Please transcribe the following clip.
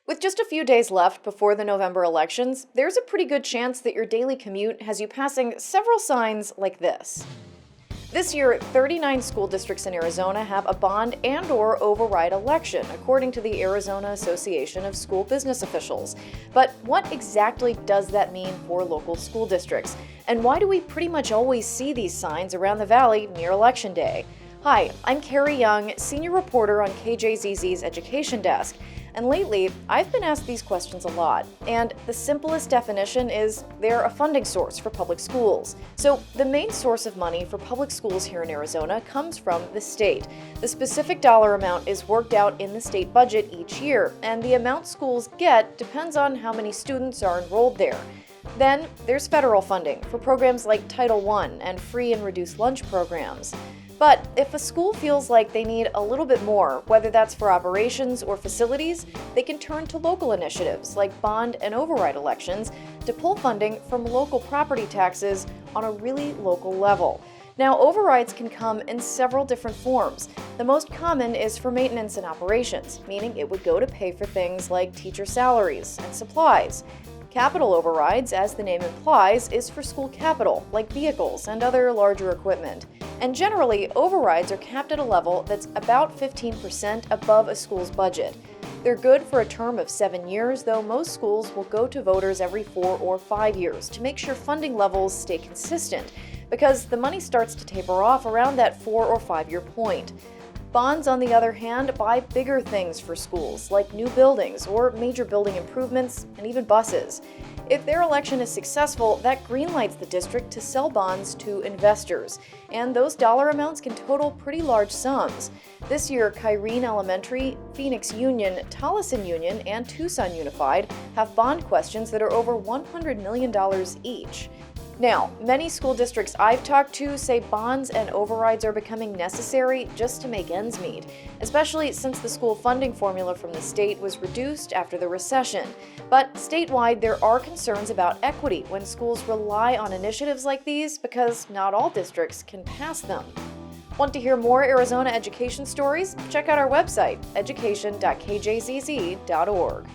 With just a few days left before the November elections, there's a pretty good chance that your daily commute has you passing several signs like this. This year, 39 school districts in Arizona have a bond and/or override election, according to the Arizona Association of School Business Officials. But what exactly does that mean for local school districts? And why do we pretty much always see these signs around the valley near Election Day? Hi, I'm Carrie Young, senior reporter on KJZZ's Education Desk. And lately, I've been asked these questions a lot, and the simplest definition is they're a funding source for public schools. So the main source of money for public schools here in Arizona comes from the state. The specific dollar amount is worked out in the state budget each year, and the amount schools get depends on how many students are enrolled there. Then there's federal funding for programs like Title I and free and reduced lunch programs. But if a school feels like they need a little bit more, whether that's for operations or facilities, they can turn to local initiatives like bond and override elections to pull funding from local property taxes on a really local level. Now, overrides can come in several different forms. The most common is for maintenance and operations, meaning it would go to pay for things like teacher salaries and supplies. Capital overrides, as the name implies, is for school capital, like vehicles and other larger equipment. And generally, overrides are capped at a level that's about 15% above a school's budget. They're good for a term of 7 years, though most schools will go to voters every 4 or 5 years to make sure funding levels stay consistent, because the money starts to taper off around that 4 or 5 year point. Bonds, on the other hand, buy bigger things for schools, like new buildings or major building improvements and even buses. If their election is successful, that greenlights the district to sell bonds to investors, and those dollar amounts can total pretty large sums. This year, Kyrene Elementary, Phoenix Union, Tolleson Union, and Tucson Unified have bond questions that are over $100 million each. Now, many school districts I've talked to say bonds and overrides are becoming necessary just to make ends meet, especially since the school funding formula from the state was reduced after the recession. But statewide, there are concerns about equity when schools rely on initiatives like these because not all districts can pass them. Want to hear more Arizona education stories? Check out our website, education.kjzz.org.